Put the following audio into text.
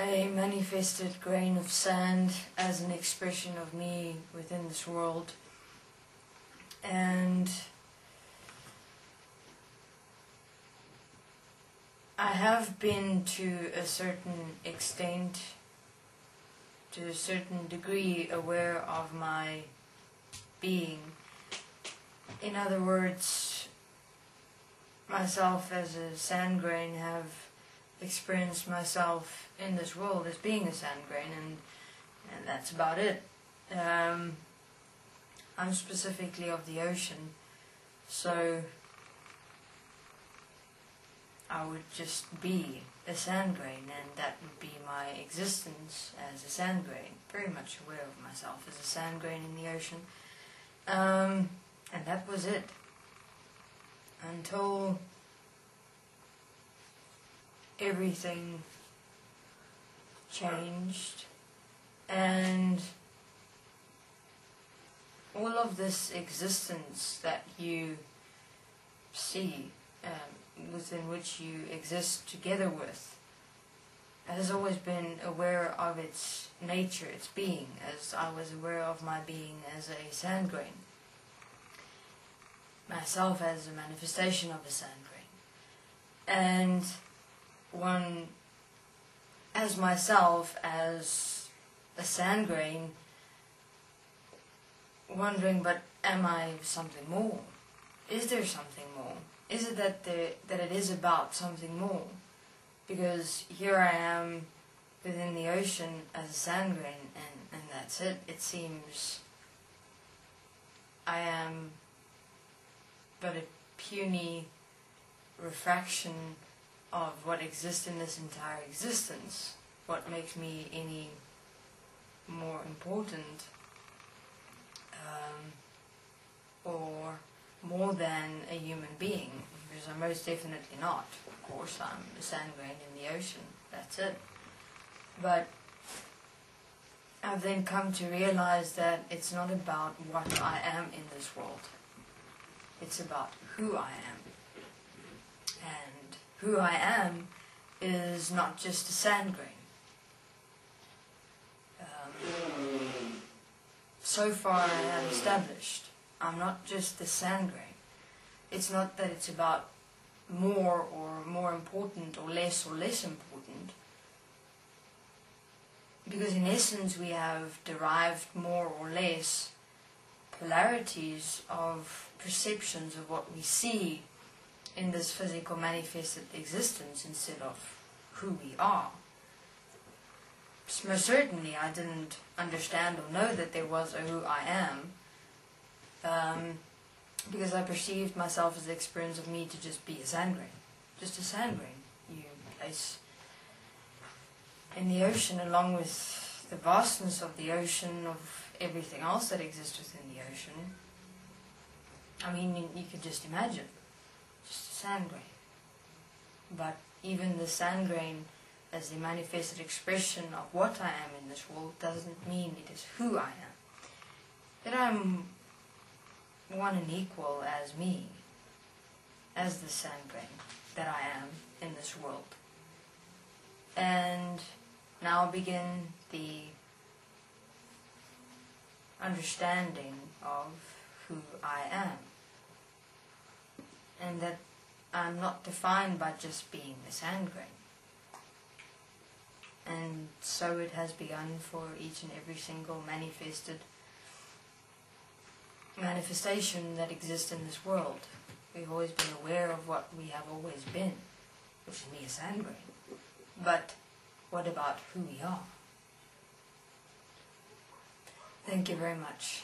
I manifested grain of sand as an expression of me within this world, and I have been to a certain extent, to a certain degree, aware of my being. In other words, myself as a sand grain have experienced myself in this world as being a sand grain, and that's about it. I'm specifically of the ocean, so I would just be a sand grain, and that would be my existence as a sand grain, very much aware of myself as a sand grain in the ocean. And that was it. Until everything changed, and all of this existence that you see, within which you exist together with, has always been aware of its nature, its being, as I was aware of my being as a sand grain, myself as a manifestation of a sand grain, and one as myself as a sand grain, wondering, but am I something more? Is there something more? Is it that it is about something more? Because here I am within the ocean as a sand grain, and that's it. It seems I am but a puny refraction of what exists in this entire existence. What makes me any more important or more than a human being? Because I'm most definitely not. Of course, I'm a sand grain in the ocean. That's it. But I've then come to realize that it's not about what I am in this world. It's about who I am. And who I am is not just a sand grain. So far I have established I'm not just a sand grain. It's not that it's about more or more important or less important. Because in essence we have derived more or less polarities of perceptions of what we see in this physical manifested existence instead of who we are. Most certainly I didn't understand or know that there was a who I am, because I perceived myself as the experience of me to just be a sand grain. Just a sand grain you place in the ocean, along with the vastness of the ocean, of everything else that exists within the ocean. I mean, you could just imagine, just a sand grain. But even the sand grain as the manifested expression of what I am in this world doesn't mean it is who I am. That I'm one and equal as me, as the sand grain that I am in this world. And now begin the understanding of who I am, and that I'm not defined by just being a sand grain. And so it has begun for each and every single manifestation that exists in this world. We've always been aware of what we have always been, which is me, a sand grain. But what about who we are? Thank you very much.